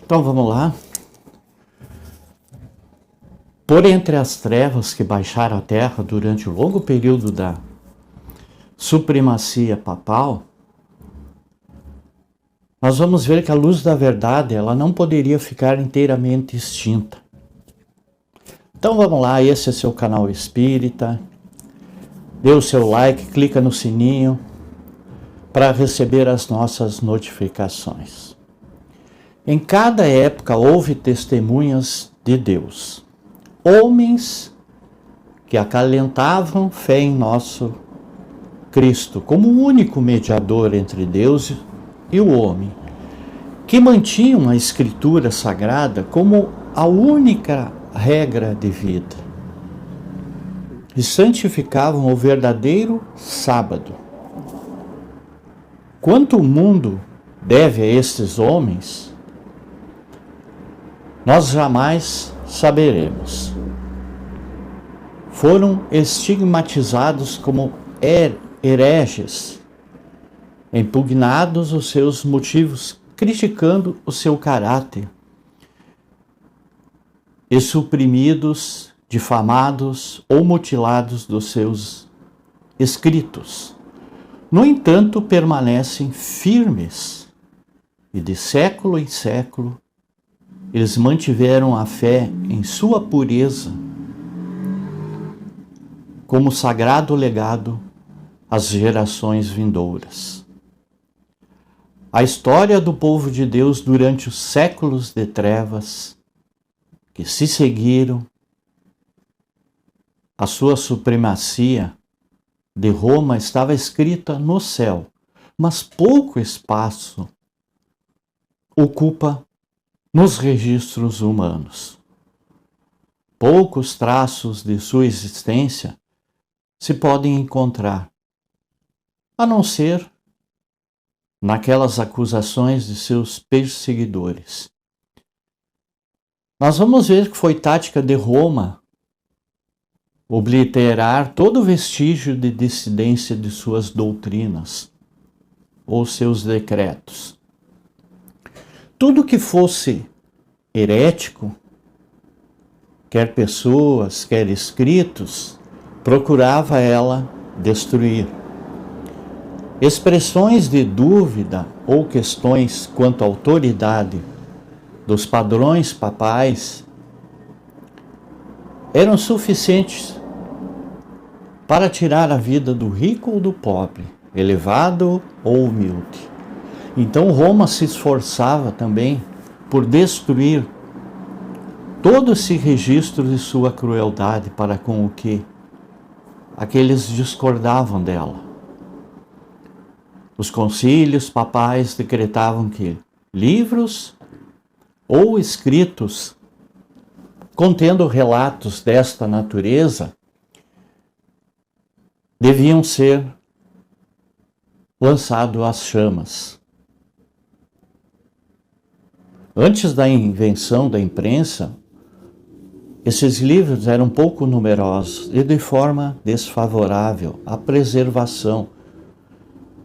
Então vamos lá. Por entre as trevas que baixaram a terra durante o longo período da supremacia papal, nós vamos ver que a luz da verdade ela não poderia ficar inteiramente extinta. Então vamos lá, esse é seu canal Espírita. Dê o seu like, clica no sininho para receber as nossas notificações. Em cada época houve testemunhas de Deus, homens que acalentavam fé em nosso Cristo como o único mediador entre Deus e o homem, que mantinham a Escritura Sagrada como a única regra de vida e santificavam o verdadeiro sábado. Quanto o mundo deve a estes homens, nós jamais saberemos. Foram estigmatizados como hereges, impugnados os seus motivos, criticando o seu caráter, e suprimidos, difamados ou mutilados dos seus escritos. No entanto, permanecem firmes e de século em século eles mantiveram a fé em sua pureza como sagrado legado às gerações vindouras. A história do povo de Deus durante os séculos de trevas que se seguiram, a sua supremacia de Roma estava escrita no céu, mas pouco espaço ocupa nos registros humanos. Poucos traços de sua existência se podem encontrar, a não ser naquelas acusações de seus perseguidores. Nós vamos ver que foi tática de Roma obliterar todo vestígio de dissidência de suas doutrinas ou seus decretos. Tudo que fosse herético, quer pessoas, quer escritos, procurava ela destruir. Expressões de dúvida ou questões quanto à autoridade dos padrões papais eram suficientes para tirar a vida do rico ou do pobre, elevado ou humilde. Então Roma se esforçava também por destruir todo esse registro de sua crueldade para com o que aqueles discordavam dela. Os concílios papais decretavam que livros ou escritos contendo relatos desta natureza deviam ser lançados às chamas. Antes da invenção da imprensa, esses livros eram pouco numerosos e de forma desfavorável à preservação.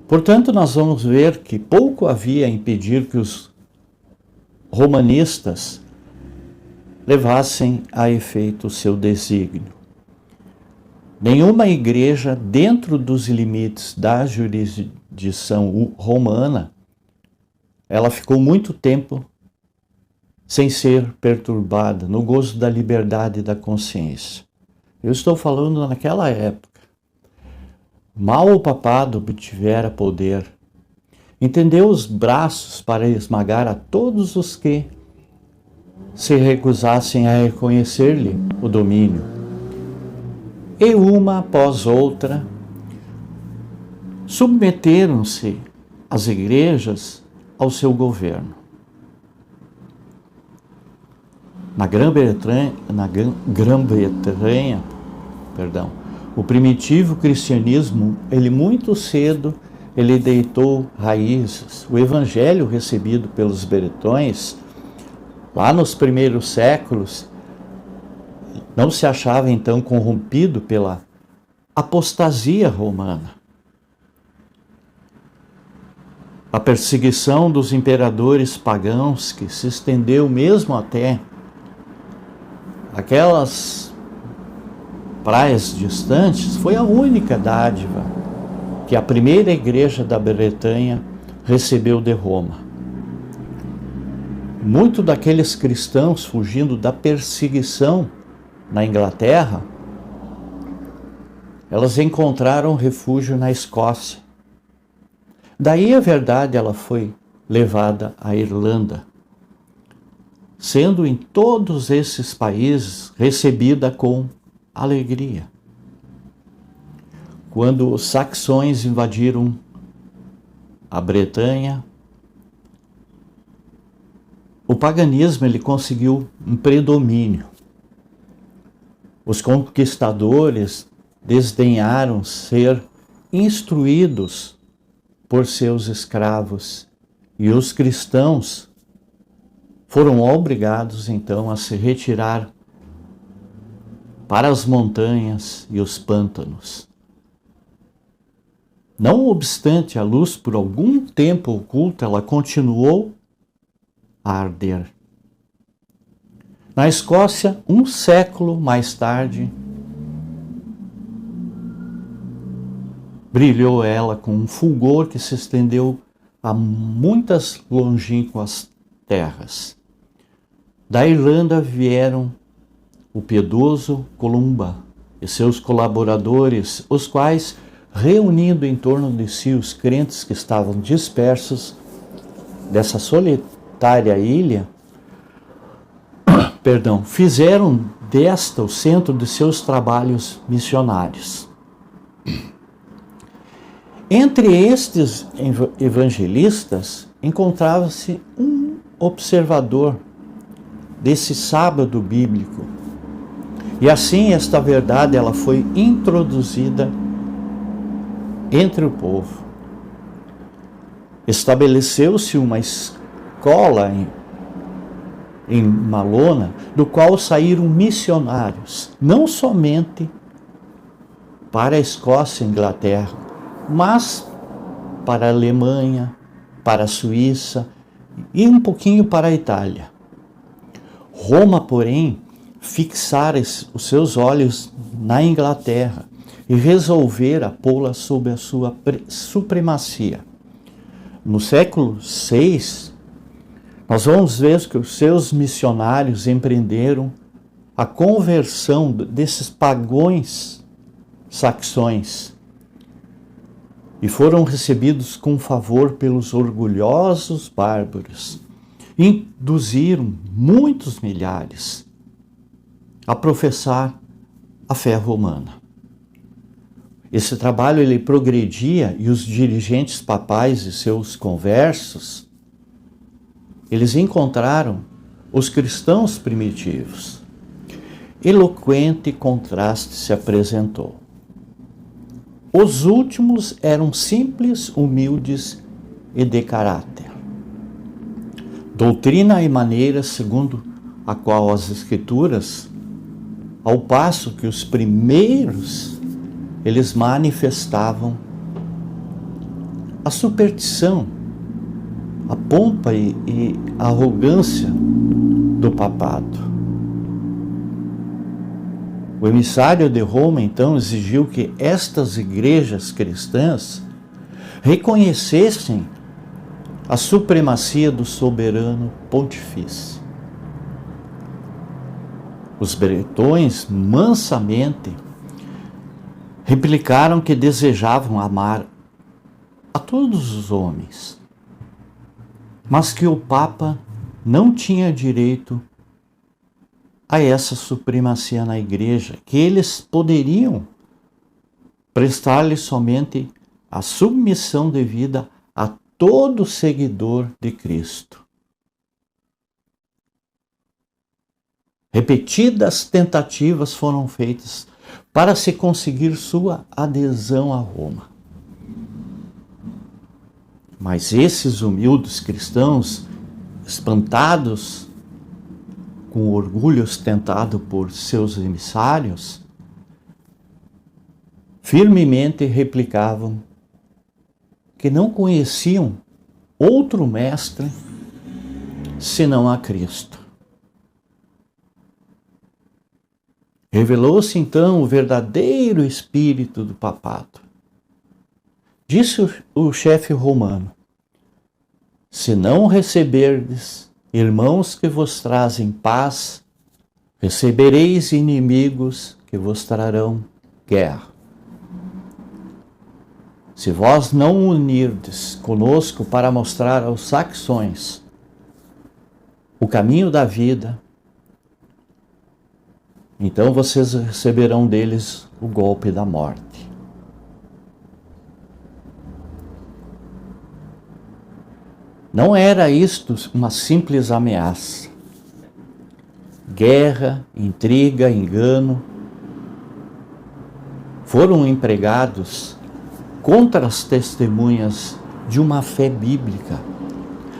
Portanto, nós vamos ver que pouco havia a impedir que os romanistas levassem a efeito o seu desígnio. Nenhuma igreja, dentro dos limites da jurisdição romana, ela ficou muito tempo sem ser perturbada no gozo da liberdade da consciência. Eu estou falando naquela época. Mal o papado obtivera poder, entendeu os braços para esmagar a todos os que se recusassem a reconhecer-lhe o domínio. E uma após outra, submeteram-se as igrejas ao seu governo. Na Grã-Bretanha, o primitivo cristianismo, ele muito cedo, ele deitou raízes. O evangelho recebido pelos bretões, lá nos primeiros séculos, não se achava então corrompido pela apostasia romana. a perseguição dos imperadores pagãos, que se estendeu mesmo até aquelas praias distantes, foi a única dádiva que a primeira igreja da Bretanha recebeu de Roma. Muitos daqueles cristãos fugindo da perseguição na Inglaterra, elas encontraram refúgio na Escócia. Daí a verdade ela foi levada à Irlanda, sendo em todos esses países recebida com alegria. Quando os saxões invadiram a Bretanha, o paganismo ele conseguiu um predomínio. Os conquistadores desdenharam ser instruídos por seus escravos e os cristãos foram obrigados então a se retirar para as montanhas e os pântanos. Não obstante a luz por algum tempo oculta, ela continuou a arder. Na Escócia, um século mais tarde, brilhou ela com um fulgor que se estendeu a muitas longínquas terras. Da Irlanda vieram o piedoso Columba e seus colaboradores, os quais, reunindo em torno de si os crentes que estavam dispersos dessa solitária ilha, fizeram desta o centro de seus trabalhos missionários. Entre estes evangelistas encontrava-se um observador desse sábado bíblico. E assim esta verdade ela foi introduzida entre o povo. Estabeleceu-se uma escola em Malona, do qual saíram missionários, não somente para a Escócia e Inglaterra, mas para a Alemanha, para a Suíça e um pouquinho para a Itália. Roma, porém, fixara os seus olhos na Inglaterra e resolvera pô-la sob a sua supremacia. No século VI, nós vamos ver que os seus missionários empreenderam a conversão desses pagões saxões e foram recebidos com favor pelos orgulhosos bárbaros. Induziram muitos milhares a professar a fé romana. Esse trabalho ele progredia e os dirigentes papais e seus conversos, eles encontraram os cristãos primitivos. Eloquente contraste se apresentou. Os últimos eram simples, humildes e de caráter. Doutrina e maneira segundo a qual as Escrituras, ao passo que os primeiros, eles manifestavam a superstição, a pompa e a arrogância do papado. O emissário de Roma, então, exigiu que estas igrejas cristãs reconhecessem a supremacia do soberano pontifício. Os bretões, mansamente, replicaram que desejavam amar a todos os homens, mas que o Papa não tinha direito a essa supremacia na igreja, que eles poderiam prestar-lhe somente a submissão devida a todo seguidor de Cristo. Repetidas tentativas foram feitas para se conseguir sua adesão a Roma. Mas esses humildes cristãos, espantados com o orgulho ostentado por seus emissários, firmemente replicavam que não conheciam outro mestre senão a Cristo. Revelou-se então o verdadeiro espírito do papado. Disse o chefe romano: se não receberdes irmãos que vos trazem paz, recebereis inimigos que vos trarão guerra. Se vós não unirdes conosco para mostrar aos saxões o caminho da vida, então vocês receberão deles o golpe da morte. Não era isto uma simples ameaça. Guerra, intriga, engano foram empregados contra as testemunhas de uma fé bíblica.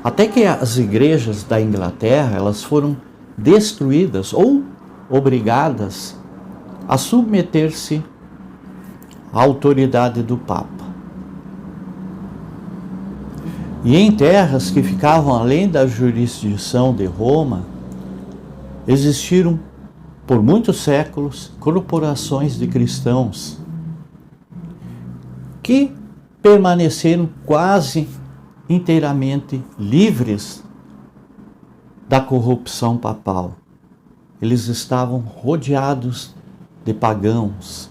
Até que as igrejas da Inglaterra, elas foram destruídas ou obrigadas a submeter-se à autoridade do Papa. E em terras que ficavam além da jurisdição de Roma, existiram por muitos séculos corporações de cristãos que permaneceram quase inteiramente livres da corrupção papal. Eles estavam rodeados de pagãos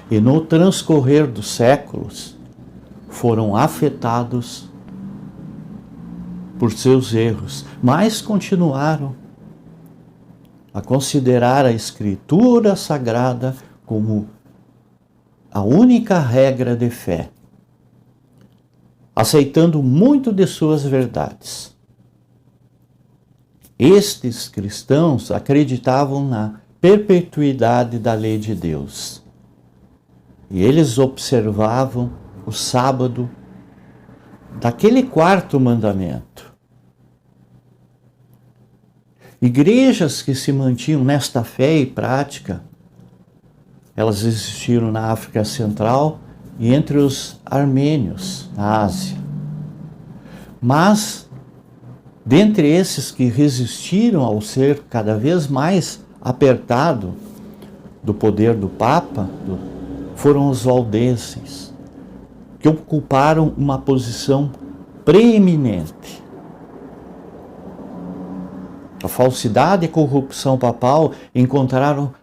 e no transcorrer dos séculos foram afetados por seus erros, mas continuaram a considerar a Escritura Sagrada como a única regra de fé, aceitando muito de suas verdades. Estes cristãos acreditavam na perpetuidade da lei de Deus. E eles observavam o sábado daquele quarto mandamento. Igrejas que se mantinham nesta fé e prática, elas existiram na África Central e entre os armênios, na Ásia. Mas, dentre esses que resistiram ao ser cada vez mais apertado do poder do Papa, foram os valdenses, que ocuparam uma posição preeminente. A falsidade e corrupção papal encontraram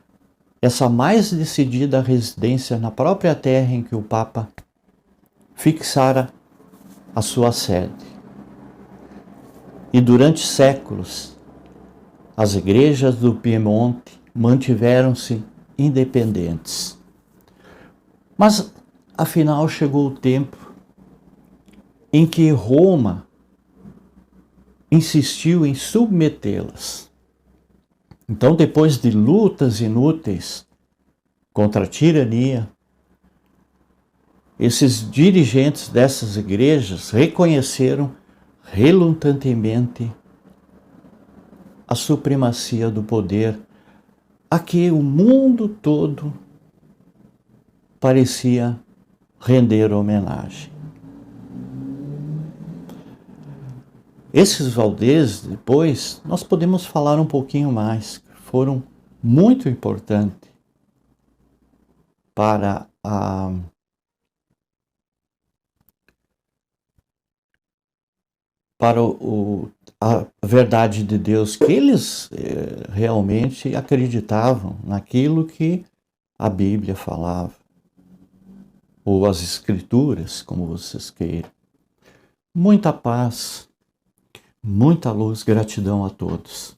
essa mais decidida residência na própria terra em que o Papa fixara a sua sede. E durante séculos, as igrejas do Piemonte mantiveram-se independentes. Mas, afinal, chegou o tempo em que Roma insistiu em submetê-las. Então, depois de lutas inúteis contra a tirania, esses dirigentes dessas igrejas reconheceram relutantemente a supremacia do poder a que o mundo todo parecia render homenagem. Esses valdeses, depois, nós podemos falar um pouquinho mais, foram muito importantes para a verdade de Deus, que eles realmente acreditavam naquilo que a Bíblia falava, ou as Escrituras, como vocês queiram. Muita paz, muita luz, gratidão a todos.